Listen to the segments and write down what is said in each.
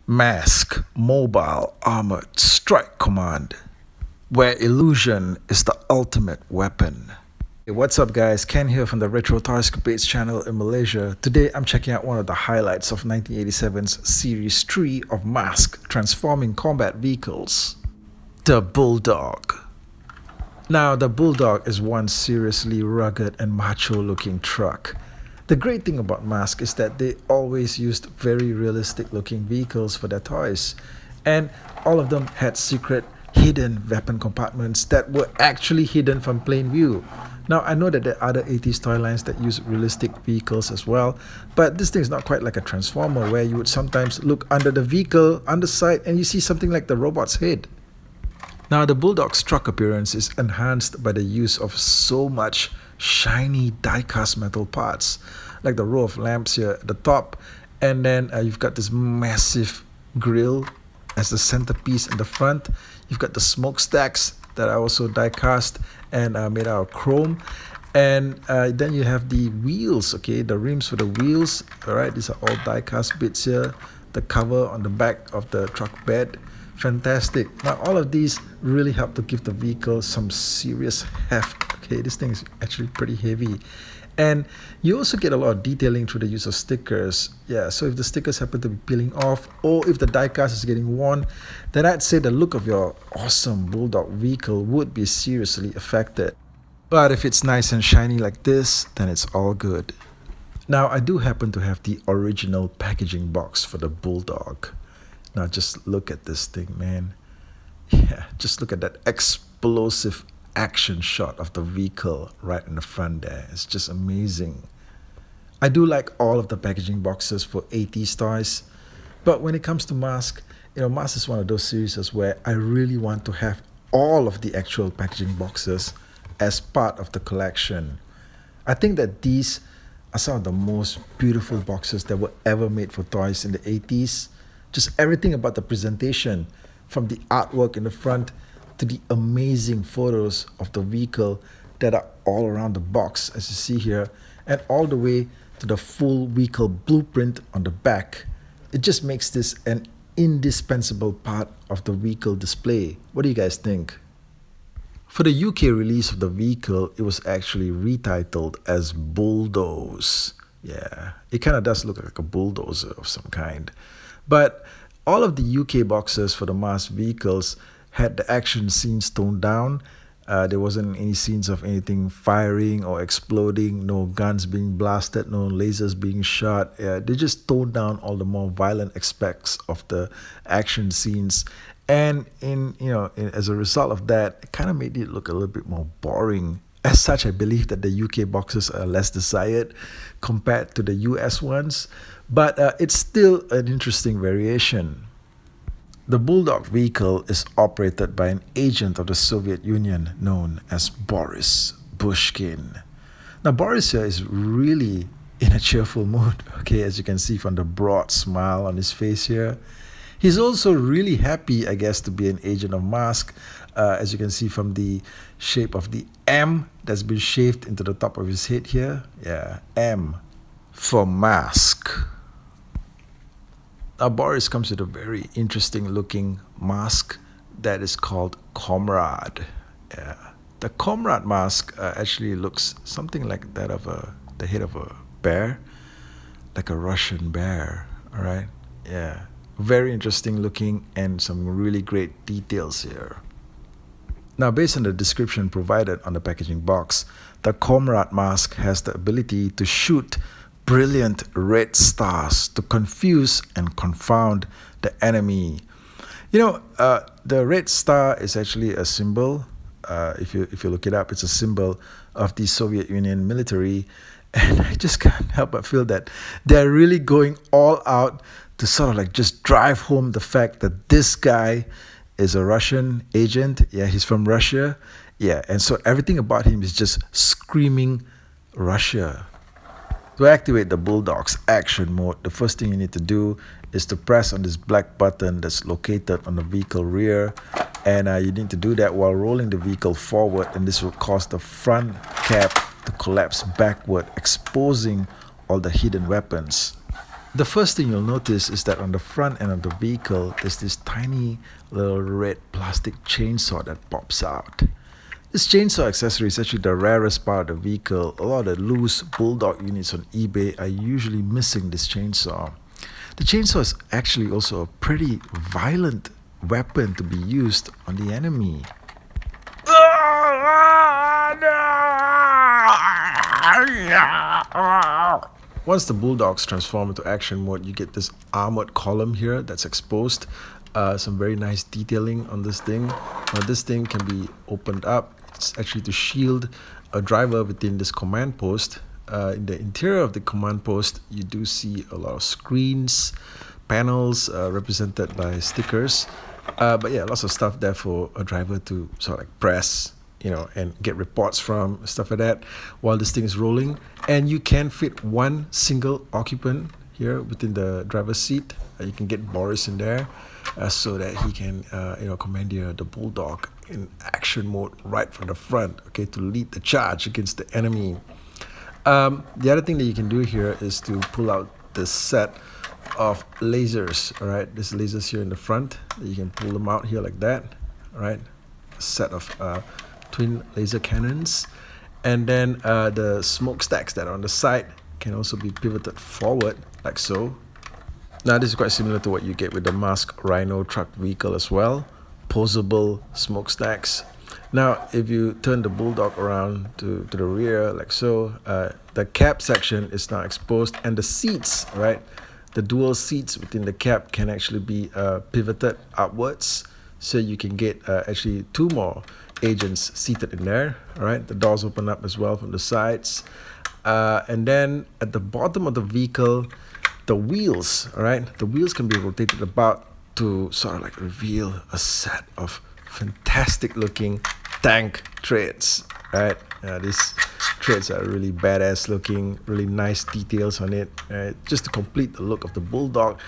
M.A.S.K. Mobile Armored Strike Command, where illusion is the ultimate weapon. Hey, what's up guys, Ken here from the Retro Toys Debates channel in Malaysia. Today I'm checking out one of the highlights of 1987's Series 3 of M.A.S.K. Transforming Combat Vehicles, the Bulldog. Now, the Bulldog is one seriously rugged and macho looking truck. The great thing about M.A.S.K. is that they always used very realistic looking vehicles for their toys, and all of them had secret hidden weapon compartments that were actually hidden from plain view. Now, I know that there are other 80s toy lines that use realistic vehicles as well, but this thing is not quite like a Transformer where you would sometimes look under the vehicle, underside, and you see something like the robot's head. Now, the Bulldog's truck appearance is enhanced by the use of so much shiny die-cast metal parts, like the row of lamps here at the top, and then you've got this massive grille as the centerpiece in the front. You've got the smokestacks that are also die-cast and made out of chrome, and then you have the wheels, okay, the rims for the wheels. All right, these are all die-cast bits here. The cover on the back of the truck bed, fantastic. Now, all of these really help to give the vehicle some serious heft. Okay, this thing is actually pretty heavy, and you also get a lot of detailing through the use of stickers. Yeah, so if the stickers happen to be peeling off, or if the die cast is getting worn, then I'd say the look of your awesome Bulldog vehicle would be seriously affected. But if it's nice and shiny like this, then it's all good. Now, I do happen to have the original packaging box for the Bulldog. Now, just look at this thing, man. Yeah, just look at that explosive action shot of the vehicle right in the front there. It's just amazing. I do like all of the packaging boxes for 80s toys, but when it comes to M.A.S.K, M.A.S.K is one of those series where I really want to have all of the actual packaging boxes as part of the collection. I think that these are some of the most beautiful boxes that were ever made for toys in the 80s. Just everything about the presentation, from the artwork in the front to the amazing photos of the vehicle that are all around the box, as you see here, and all the way to the full vehicle blueprint on the back. It just makes this an indispensable part of the vehicle display. What do you guys think? For the UK release of the vehicle, it was actually retitled as Bulldoze. Yeah, it kind of does look like a bulldozer of some kind. But all of the UK boxes for the M.A.S.K vehicles had the action scenes toned down. There wasn't any scenes of anything firing or exploding, no guns being blasted, no lasers being shot. They just toned down all the more violent aspects of the action scenes. And as a result of that, it kind of made it look a little bit more boring. As such, I believe that the UK boxes are less desired compared to the US ones, but it's still an interesting variation. The Bulldog vehicle is operated by an agent of the Soviet Union known as Boris Bushkin. Now, Boris here is really in a cheerful mood, okay, as you can see from the broad smile on his face here. He's also really happy, I guess, to be an agent of M.A.S.K, as you can see from the shape of the M that's been shaved into the top of his head here. Yeah, M for M.A.S.K. Now, Boris comes with a very interesting looking mask that is called Comrade. Yeah. The Comrade mask actually looks something like that of the head of a bear, like a Russian bear. All right, yeah, very interesting looking and some really great details here. Now, based on the description provided on the packaging box, the Comrade mask has the ability to shoot brilliant red stars to confuse and confound the enemy. The red star is actually a symbol. If you look it up, it's a symbol of the Soviet Union military, and I just can't help but feel that they're really going all out to sort of like just drive home the fact that this guy is a Russian agent. Yeah, he's from Russia. Yeah, and so everything about him is just screaming Russia. To activate the Bulldog's action mode, the first thing you need to do is to press on this black button that's located on the vehicle rear, and you need to do that while rolling the vehicle forward, and this will cause the front cap to collapse backward, exposing all the hidden weapons. The first thing you'll notice is that on the front end of the vehicle, there's this tiny little red plastic chainsaw that pops out. This chainsaw accessory is actually the rarest part of the vehicle. A lot of the loose Bulldog units on eBay are usually missing this chainsaw. The chainsaw is actually also a pretty violent weapon to be used on the enemy. Once the Bulldogs transform into action mode, you get this armored column here that's exposed. Some very nice detailing on this thing. Now this thing can be opened up. It's actually to shield a driver within this command post. In the interior of the command post, you do see a lot of screens, panels represented by stickers. But yeah, lots of stuff there for a driver to sort of like press, and get reports from, stuff like that, while this thing is rolling. And you can fit one single occupant here within the driver's seat. You can get Boris in there so that he can, commandeer the Bulldog in action mode right from the front, okay, to lead the charge against the enemy. The other thing that you can do here is to pull out this set of lasers, all right? There's lasers here in the front. You can pull them out here like that, all right? A set of twin laser cannons. And then the smokestacks that are on the side can also be pivoted forward like so. Now this is quite similar to what you get with the M.A.S.K Rhino truck vehicle as well. Posable smokestacks. Now if you turn the Bulldog around to the rear like so, the cab section is now exposed, and the seats, right, the dual seats within the cab can actually be pivoted upwards, so you can get actually two more agents seated in there. All right, the doors open up as well from the sides, and then at the bottom of the vehicle, the wheels, all right, the wheels can be rotated about to sort of like reveal a set of fantastic looking tank treads, right? These treads are really badass looking, really nice details on it, just to complete the look of the Bulldog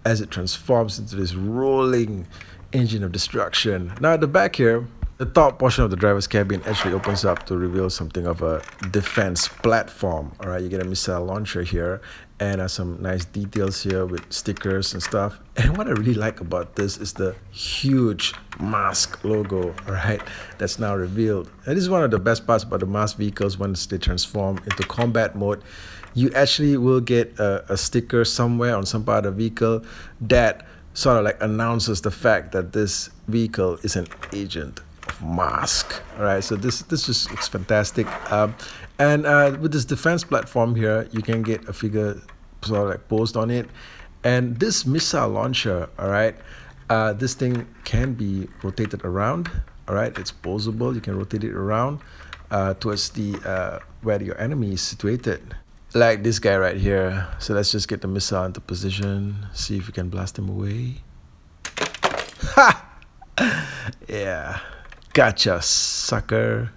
as it transforms into this rolling engine of destruction. Now at the back here, the top portion of the driver's cabin actually opens up to reveal something of a defense platform. All right, you get a missile launcher here, and some nice details here with stickers and stuff. And what I really like about this is the huge M.A.S.K logo, all right, that's now revealed. And this is one of the best parts about the M.A.S.K vehicles. Once they transform into combat mode, you actually will get a sticker somewhere on some part of the vehicle that sort of like announces the fact that this vehicle is an agent of M.A.S.K. All right, so this just looks fantastic. And with this defense platform here, you can get a figure sort of like posed on it. And this missile launcher, all right, this thing can be rotated around. All right, it's posable. You can rotate it around towards the where your enemy is situated, like this guy right here. So let's just get the missile into position, see if we can blast him away. Ha! Yeah, gotcha, sucker.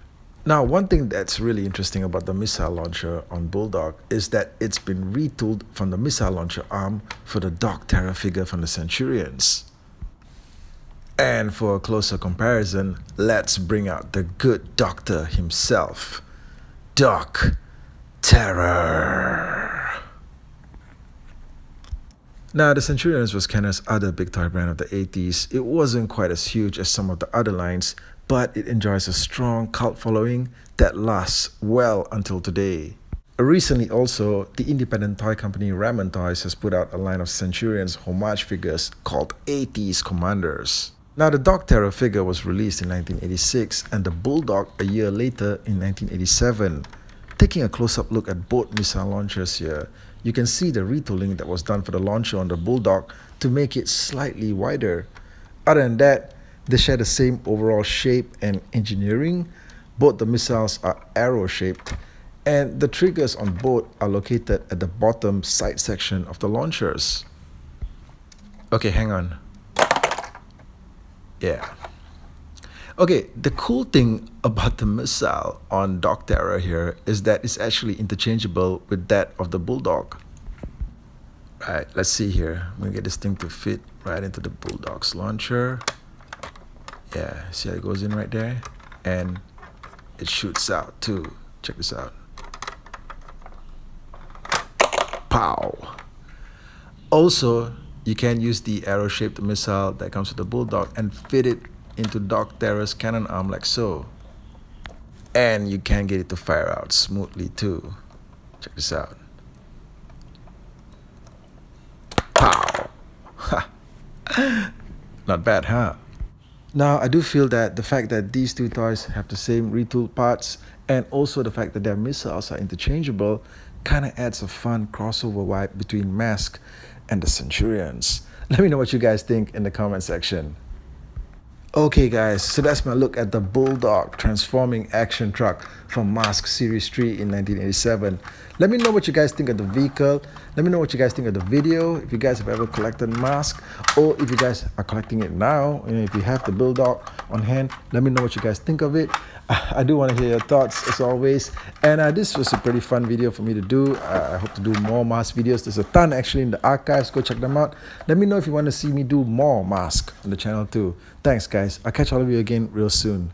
Now, one thing that's really interesting about the missile launcher on Bulldog is that it's been retooled from the missile launcher arm for the Dog Terror figure from the Centurions. And for a closer comparison, let's bring out the good doctor himself, Dog Terror. Now, the Centurions was KENNER's other big toy brand of the 80s. It wasn't quite as huge as some of the other lines, but it enjoys a strong cult following that lasts well until today. Recently also, the independent toy company Ramen Toys has put out a line of Centurions homage figures called 80s Commanders. Now, the Dog Terror figure was released in 1986 and the Bulldog a year later in 1987. Taking a close-up look at both missile launchers here, you can see the retooling that was done for the launcher on the Bulldog to make it slightly wider. Other than that, they share the same overall shape and engineering. Both the missiles are arrow-shaped, and the triggers on both are located at the bottom side section of the launchers. Okay, hang on. Yeah. Okay, the cool thing about the missile on Dog Terror here is that it's actually interchangeable with that of the Bulldog. Right, let's see here. I'm gonna get this thing to fit right into the Bulldog's launcher. Yeah, see how it goes in right there? And it shoots out too. Check this out. Pow! Also, you can use the arrow-shaped missile that comes with the Bulldog and fit it into Dog Terror's cannon arm like so. And you can get it to fire out smoothly too. Check this out. Pow! Ha! Not bad, huh? Now, I do feel that the fact that these two toys have the same retooled parts and also the fact that their missiles are interchangeable kind of adds a fun crossover vibe between M.A.S.K and the Centurions. Let me know what you guys think in the comment section. Okay guys, so that's my look at the Bulldog transforming action truck from M.A.S.K Series 3 in 1987. Let me know what you guys think of the vehicle. Let me know what you guys think of the video. If you guys have ever collected M.A.S.K or if you guys are collecting it now, and if you have the Bulldog on hand, let me know what you guys think of it. I do want to hear your thoughts as always. And this was a pretty fun video for me to do. I hope to do more M.A.S.K videos. There's a ton actually in the archives. Go check them out. Let me know if you want to see me do more M.A.S.K on the channel too. Thanks guys. I'll catch all of you again real soon.